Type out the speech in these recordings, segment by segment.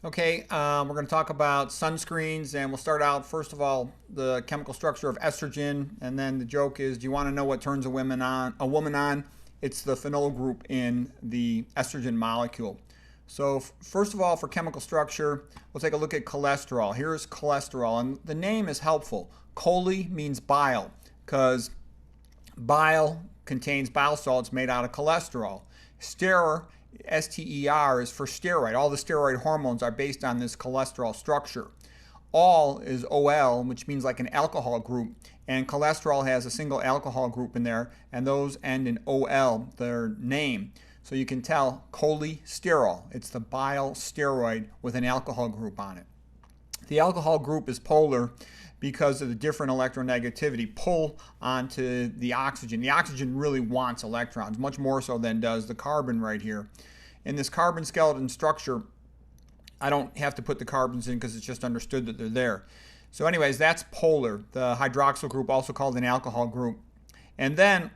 Okay, we're going to talk about sunscreens, and we'll start out first of all the chemical structure of estrogen, and then the joke is, do you want to know what turns a woman on? It's the phenol group in the estrogen molecule. So first of all, for chemical structure, we'll take a look at cholesterol. Here's cholesterol, and the name is helpful. Chole means bile, because bile contains bile salts made out of cholesterol. Ster is for steroid. All the steroid hormones are based on this cholesterol structure. All is Ol, which means like an alcohol group, and cholesterol has a single alcohol group in there, and those end in Ol, their name. So you can tell cholesterol. It's the bile steroid with an alcohol group on it. The alcohol group is polar because of the different electronegativity pull onto the oxygen. The oxygen really wants electrons, much more so than does the carbon right here. In this carbon skeleton structure, I don't have to put the carbons in because it's just understood that they're there. So anyways, that's polar. The hydroxyl group, also called an alcohol group. And then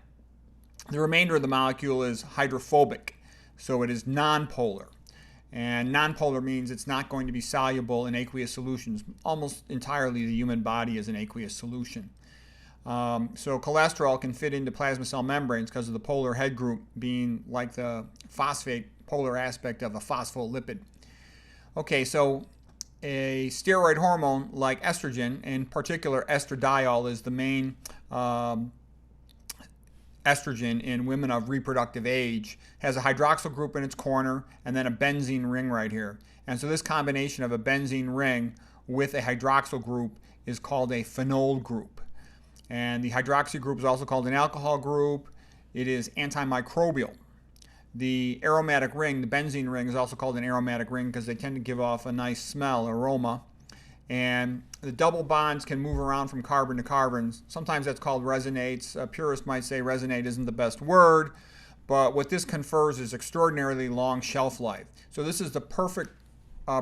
the remainder of the molecule is hydrophobic, so it is nonpolar. And nonpolar means it's not going to be soluble in aqueous solutions. Almost entirely the human body is an aqueous solution. So cholesterol can fit into plasma cell membranes because of the polar head group being like the phosphate polar aspect of a phospholipid. Okay, so a steroid hormone like estrogen, in particular estradiol, is the main estrogen in women of reproductive age, has a hydroxyl group in its corner and then a benzene ring right here. And so this combination of a benzene ring with a hydroxyl group is called a phenol group. And the hydroxy group is also called an alcohol group. It is antimicrobial. The aromatic ring, the benzene ring, is also called an aromatic ring because they tend to give off a nice smell, aroma. And the double bonds can move around from carbon to carbon. Sometimes that's called resonates. A purist might say resonate isn't the best word, but what this confers is extraordinarily long shelf life. So this is the perfect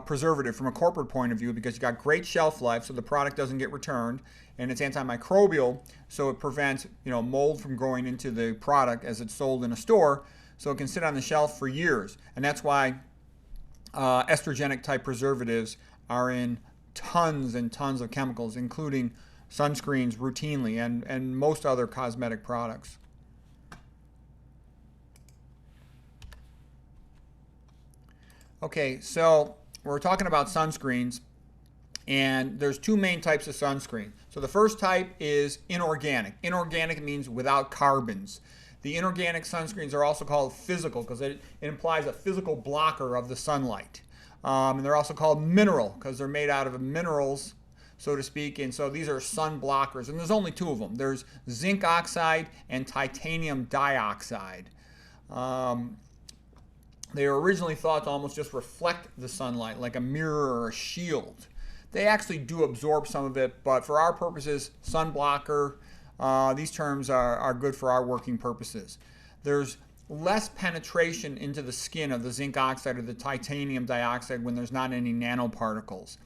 preservative from a corporate point of view because you got great shelf life, so the product doesn't get returned, and it's antimicrobial, so it prevents mold from growing into the product as it's sold in a store, so it can sit on the shelf for years. And that's why estrogenic type preservatives are in tons and tons of chemicals, including sunscreens routinely and most other cosmetic products. Okay, so we're talking about sunscreens, and there's two main types of sunscreen. So the first type is inorganic. Inorganic means without carbons. The inorganic sunscreens are also called physical because it implies a physical blocker of the sunlight. And they're also called mineral because they're made out of minerals, so to speak. And so these are sun blockers. And there's only two of them. There's zinc oxide and titanium dioxide. They were originally thought to almost just reflect the sunlight like a mirror or a shield. They actually do absorb some of it, but for our purposes, sun blocker, these terms are good for our working purposes. There's less penetration into the skin of the zinc oxide or the titanium dioxide when there's not any nanoparticles.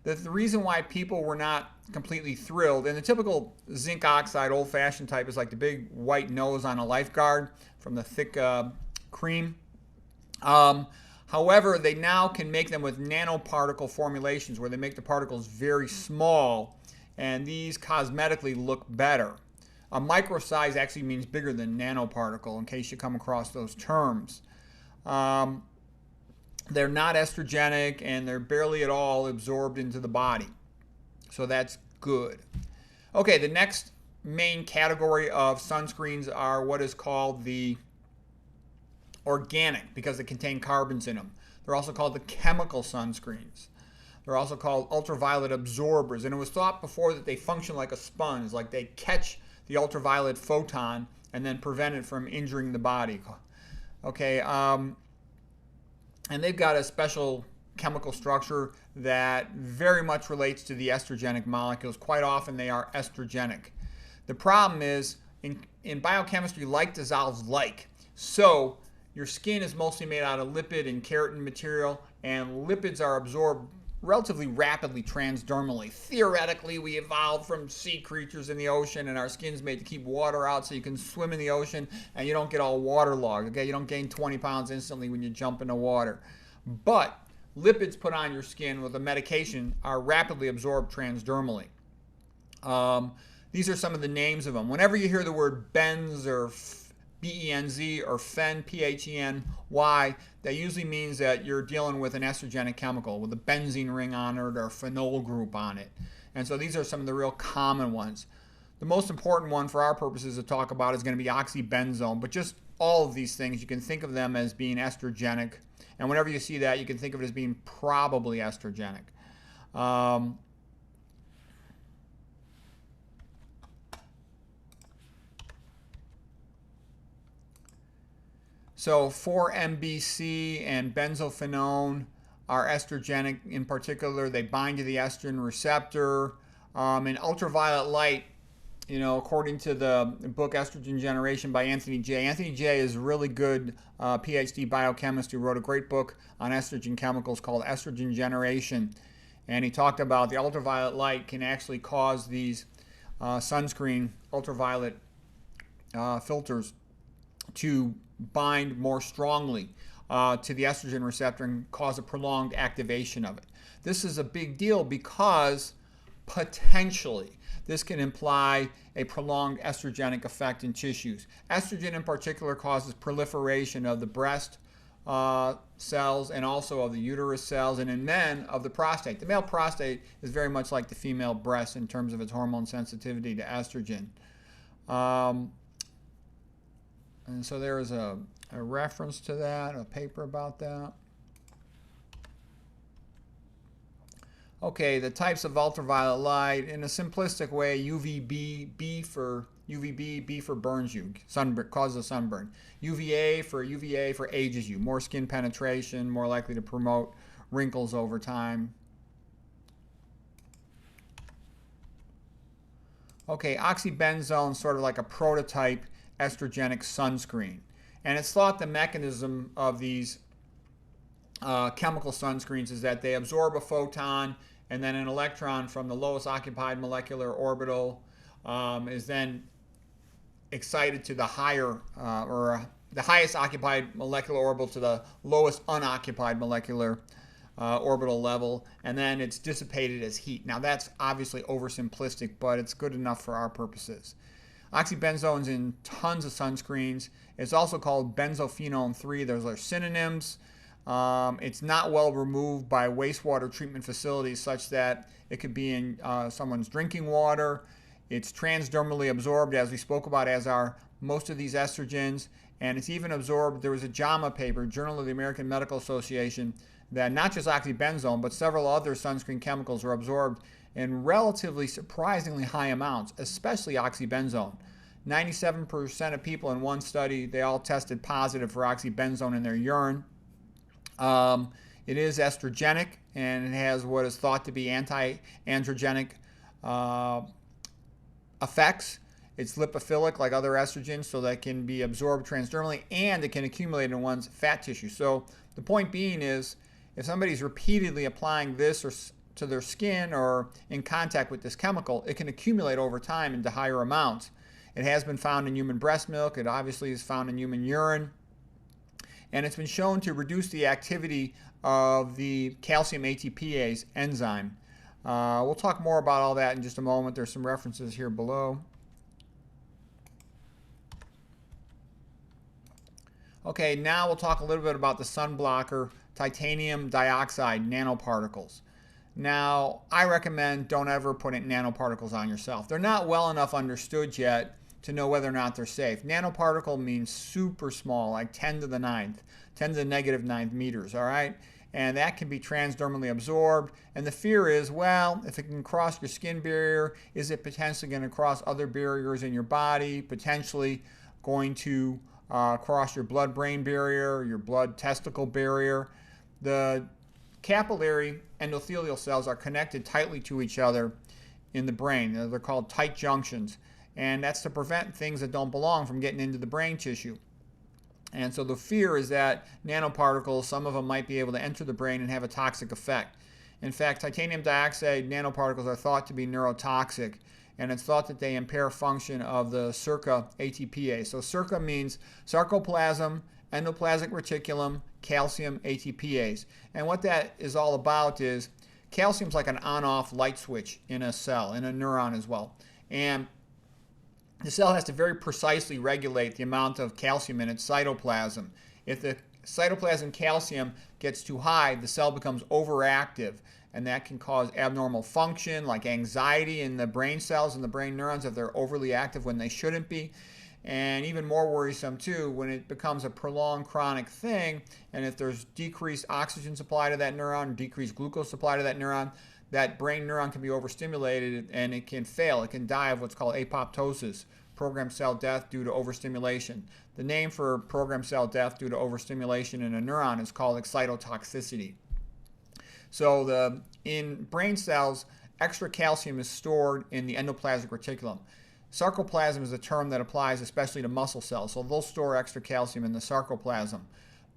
The reason why people were not completely thrilled, and the typical zinc oxide old-fashioned type is like the big white nose on a lifeguard from the thick cream. However, they now can make them with nanoparticle formulations where they make the particles very small, and these cosmetically look better. A micro size actually means bigger than nanoparticle, in case you come across those terms. They're not estrogenic, and they're barely at all absorbed into the body. So that's good. Okay, the next main category of sunscreens are what is called the organic, because they contain carbons in them. They're also called the chemical sunscreens. They're also called ultraviolet absorbers, and it was thought before that they function like a sponge, like they catch the ultraviolet photon and then prevent it from injuring the body. Okay, and they've got a special chemical structure that very much relates to the estrogenic molecules. Quite often they are estrogenic. The problem is, in biochemistry, like dissolves like. So your skin is mostly made out of lipid and keratin material, and lipids are absorbed relatively rapidly transdermally. Theoretically, we evolved from sea creatures in the ocean, and our skin's made to keep water out so you can swim in the ocean and you don't get all waterlogged. Okay, you don't gain 20 pounds instantly when you jump into water. But lipids put on your skin with a medication are rapidly absorbed transdermally. These are some of the names of them. Whenever you hear the word benz or B-E-N-Z or phen, P-H-E-N-Y, that usually means that you're dealing with an estrogenic chemical with a benzene ring on it or a phenol group on it. And so these are some of the real common ones. The most important one for our purposes to talk about is going to be oxybenzone, but just all of these things, you can think of them as being estrogenic. And whenever you see that, you can think of it as being probably estrogenic. So 4-MBC and benzophenone are estrogenic in particular. They bind to the estrogen receptor. In ultraviolet light, according to the book Estrogen Generation by Anthony J. Anthony J is a really good PhD biochemist who wrote a great book on estrogen chemicals called Estrogen Generation. And he talked about the ultraviolet light can actually cause these sunscreen ultraviolet filters to bind more strongly to the estrogen receptor and cause a prolonged activation of it. This is a big deal because potentially this can imply a prolonged estrogenic effect in tissues. Estrogen in particular causes proliferation of the breast cells and also of the uterus cells, and in men of the prostate. The male prostate is very much like the female breast in terms of its hormone sensitivity to estrogen. And so there is a reference to that, a paper about that. Okay, the types of ultraviolet light, in a simplistic way, UVB, B for burns you, causes a sunburn. UVA for ages you, more skin penetration, more likely to promote wrinkles over time. Okay, oxybenzone is sort of like a prototype estrogenic sunscreen. And it's thought the mechanism of these chemical sunscreens is that they absorb a photon, and then an electron from the lowest occupied molecular orbital is then excited to the higher the highest occupied molecular orbital to the lowest unoccupied molecular orbital level, and then it's dissipated as heat. Now that's obviously oversimplistic, but it's good enough for our purposes. Oxybenzone's in tons of sunscreens. It's also called benzophenone 3. Those are synonyms. It's not well removed by wastewater treatment facilities such that it could be in someone's drinking water. It's transdermally absorbed, as we spoke about, as are most of these estrogens. And it's even absorbed. There was a JAMA paper, Journal of the American Medical Association, that not just oxybenzone, but several other sunscreen chemicals are absorbed in relatively surprisingly high amounts, especially oxybenzone. 97% of people in one study, they all tested positive for oxybenzone in their urine. It is estrogenic, and it has what is thought to be anti-androgenic effects. It's lipophilic like other estrogens, so that it can be absorbed transdermally, and it can accumulate in one's fat tissue. So the point being is, if somebody's repeatedly applying this or to their skin or in contact with this chemical, it can accumulate over time into higher amounts. It has been found in human breast milk. It obviously is found in human urine. And it's been shown to reduce the activity of the calcium ATPase enzyme. We'll talk more about all that in just a moment. There's some references here below. Okay, now we'll talk a little bit about the sun blocker, titanium dioxide nanoparticles. Now, I recommend don't ever put nanoparticles on yourself. They're not well enough understood yet to know whether or not they're safe. Nanoparticle means super small, like 10 to the 9th, 10 to the negative 9th meters, all right? And that can be transdermally absorbed. And the fear is, well, if it can cross your skin barrier, is it potentially going to cross other barriers in your body, potentially going to cross your blood-brain barrier, your blood-testicle barrier? The capillary endothelial cells are connected tightly to each other in the brain. They're called tight junctions. And that's to prevent things that don't belong from getting into the brain tissue. And so the fear is that nanoparticles, some of them might be able to enter the brain and have a toxic effect. In fact, titanium dioxide nanoparticles are thought to be neurotoxic, and it's thought that they impair function of the SERCA ATPase. So SERCA means sarcoplasm endoplasmic reticulum, calcium, ATPase. And what that is all about is calcium's like an on-off light switch in a cell, in a neuron as well. And the cell has to very precisely regulate the amount of calcium in its cytoplasm. If the cytoplasm calcium gets too high, the cell becomes overactive, and that can cause abnormal function like anxiety in the brain cells and the brain neurons if they're overly active when they shouldn't be. And even more worrisome too, when it becomes a prolonged chronic thing, and if there's decreased oxygen supply to that neuron, decreased glucose supply to that neuron, that brain neuron can be overstimulated and it can fail. It can die of what's called apoptosis, programmed cell death due to overstimulation. The name for programmed cell death due to overstimulation in a neuron is called excitotoxicity. So in brain cells, extra calcium is stored in the endoplasmic reticulum. Sarcoplasm is a term that applies especially to muscle cells, so they'll store extra calcium in the sarcoplasm.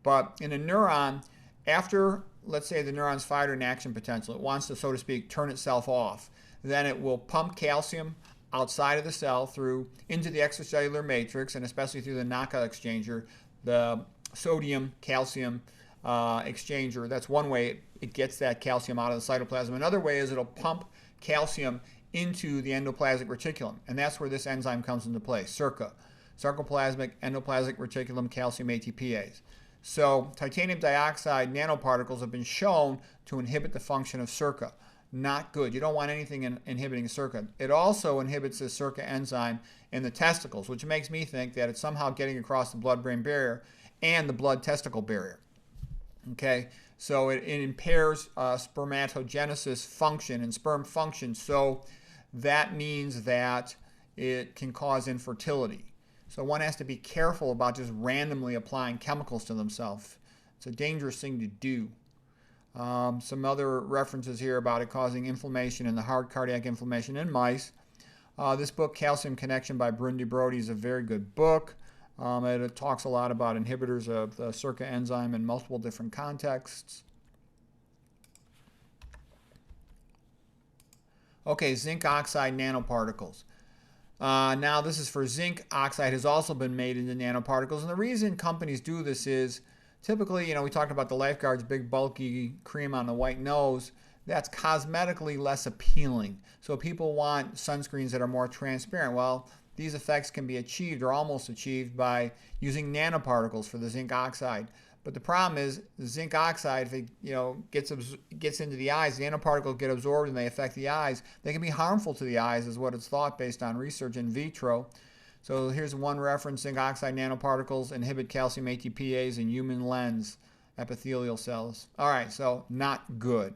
But in a neuron, after, let's say, the neuron's fired an action potential, it wants to, so to speak, turn itself off, then it will pump calcium outside of the cell into the extracellular matrix, and especially through the knockout exchanger, the sodium-calcium exchanger. That's one way it gets that calcium out of the cytoplasm. Another way is it'll pump calcium into the endoplasmic reticulum, and that's where this enzyme comes into play, SERCA, sarcoplasmic endoplasmic reticulum calcium ATPase. So titanium dioxide nanoparticles have been shown to inhibit the function of SERCA. Not good. You don't want anything inhibiting SERCA. It also inhibits the SERCA enzyme in the testicles, which makes me think that it's somehow getting across the blood-brain barrier and the blood-testicle barrier. Okay, so it impairs spermatogenesis function and sperm function, so that means that it can cause infertility. So one has to be careful about just randomly applying chemicals to themselves. It's a dangerous thing to do. Some other references here about it causing inflammation in the heart, cardiac inflammation in mice. This book, Calcium Connection by Brindy Brody, is a very good book. It talks a lot about inhibitors of the SERCA enzyme in multiple different contexts. Okay, zinc oxide nanoparticles. Now this is for zinc oxide has also been made into nanoparticles, and the reason companies do this is typically, we talked about the lifeguard's big bulky cream on the white nose. That's cosmetically less appealing. So people want sunscreens that are more transparent. Well, these effects can be achieved or almost achieved by using nanoparticles for the zinc oxide. But the problem is the zinc oxide, if it gets into the eyes, the nanoparticles get absorbed and they affect the eyes. They can be harmful to the eyes, is what it's thought based on research in vitro. So here's one reference: zinc oxide nanoparticles inhibit calcium ATPase in human lens epithelial cells. All right, so not good.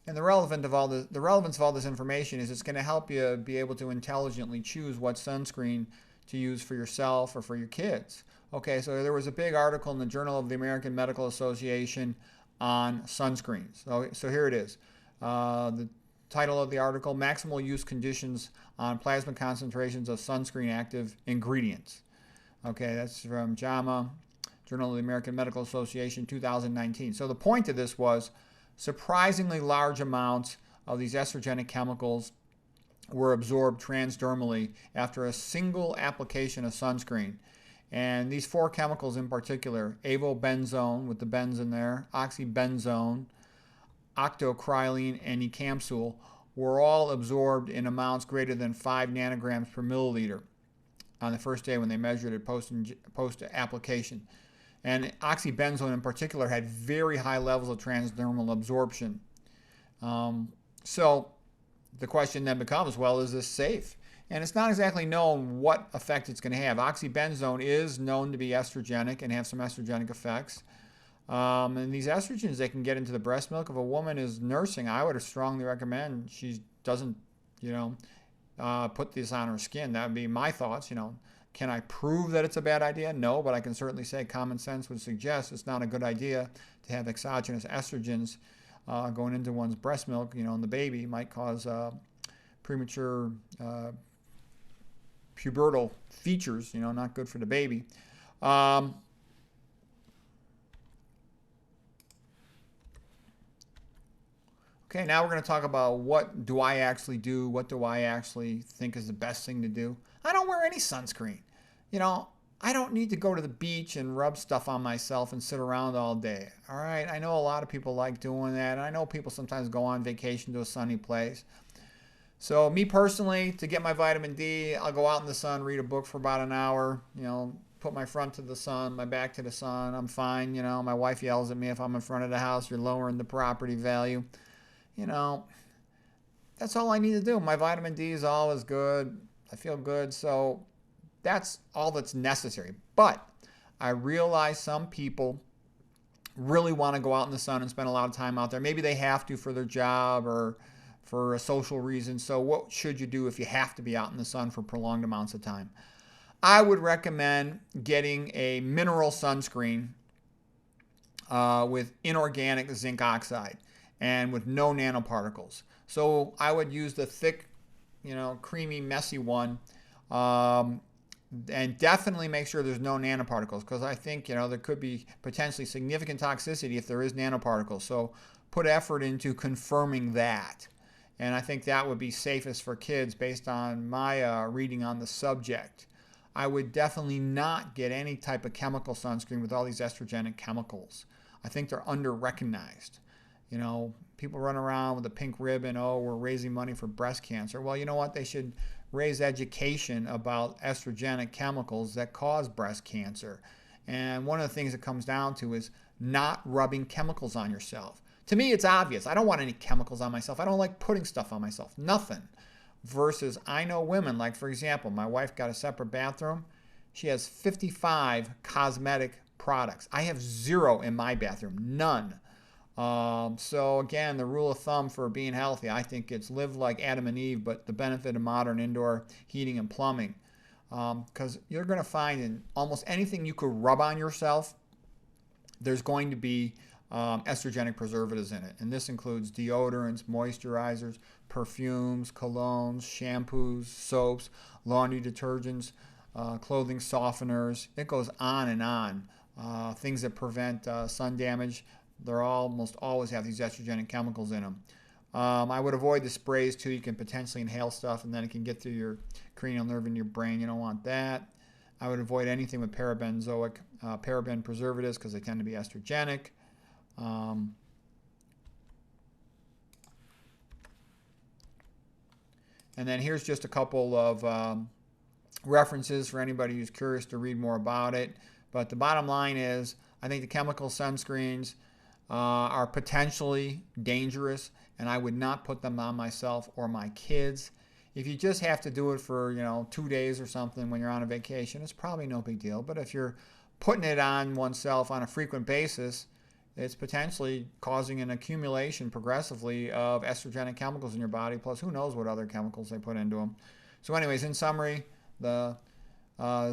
And the relevance of all this information is it's going to help you be able to intelligently choose what sunscreen to use for yourself or for your kids. Okay, so there was a big article in the Journal of the American Medical Association on sunscreens. So here it is. The title of the article: Maximal Use Conditions on Plasma Concentrations of Sunscreen Active Ingredients. Okay, that's from JAMA, Journal of the American Medical Association, 2019. So the point of this was surprisingly large amounts of these estrogenic chemicals were absorbed transdermally after a single application of sunscreen. And these four chemicals in particular, avobenzone with the benz in there, oxybenzone, octocrylene, and ecamsul, were all absorbed in amounts greater than 5 nanograms per milliliter on the first day when they measured it post-application. And oxybenzone in particular had very high levels of transdermal absorption. So the question then becomes, well, is this safe? And it's not exactly known what effect it's going to have. Oxybenzone is known to be estrogenic and have some estrogenic effects. And these estrogens, they can get into the breast milk. If a woman is nursing, I would strongly recommend she doesn't, put this on her skin. That would be my thoughts. Can I prove that it's a bad idea? No, but I can certainly say common sense would suggest it's not a good idea to have exogenous estrogens going into one's breast milk, and the baby might cause premature pubertal features, not good for the baby. Okay, Okay, now we're going to talk about what do I actually do? What do I actually think is the best thing to do? I don't wear any sunscreen. You know, I don't need to go to the beach and rub stuff on myself and sit around all day. All right, I know a lot of people like doing that. And I know people sometimes go on vacation to a sunny place. So me personally, to get my vitamin D, I'll go out in the sun, read a book for about an hour, you know, put my front to the sun, my back to the sun. I'm fine. You know, my wife yells at me if I'm in front of the house, you're lowering the property value. You know, that's all I need to do. My vitamin D is always good. I feel good. So that's all that's necessary. But I realize some people really want to go out in the sun and spend a lot of time out there. Maybe they have to for their job or for a social reason. So what should you do if you have to be out in the sun for prolonged amounts of time? I would recommend getting a mineral sunscreen with inorganic zinc oxide and with no nanoparticles. So I would use the thick, you know, creamy, messy one. And definitely make sure there's no nanoparticles, because I think, you know, there could be potentially significant toxicity if there is nanoparticles. So put effort into confirming that. And I think that would be safest for kids based on my reading on the subject. I would definitely not get any type of chemical sunscreen with all these estrogenic chemicals. I think they're under-recognized. You know, people run around with a pink ribbon, oh, we're raising money for breast cancer. Well, you know what? They should raise education about estrogenic chemicals that cause breast cancer. And one of the things it comes down to is not rubbing chemicals on yourself. To me, it's obvious. I don't want any chemicals on myself. I don't like putting stuff on myself. Nothing. Versus, I know women, like for example, my wife got a separate bathroom. She has 55 cosmetic products. I have 0 in my bathroom. None. So again, the rule of thumb for being healthy, I think it's live like Adam and Eve, but the benefit of modern indoor heating and plumbing. Because you're going to find in almost anything you could rub on yourself, there's going to be estrogenic preservatives in it. And this includes deodorants, moisturizers, perfumes, colognes, shampoos, soaps, laundry detergents, clothing softeners. It goes on and on. Things that prevent sun damage. They're almost always have these estrogenic chemicals in them. I would avoid the sprays too. You can potentially inhale stuff and then it can get through your cranial nerve into your brain. You don't want that. I would avoid anything with paraben preservatives because they tend to be estrogenic. And then here's just a couple of references for anybody who's curious to read more about it. But the bottom line is, I think the chemical sunscreens are potentially dangerous, and I would not put them on myself or my kids. If you just have to do it for, you know, 2 days or something when you're on a vacation, it's probably no big deal. But if you're putting it on oneself on a frequent basis, it's potentially causing an accumulation progressively of estrogenic chemicals in your body, plus who knows what other chemicals they put into them. So anyways, in summary, the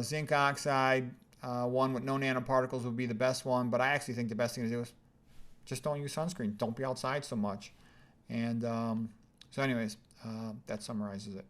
zinc oxide one with no nanoparticles would be the best one, but I actually think the best thing to do is just don't use sunscreen. Don't be outside so much. And so anyways, that summarizes it.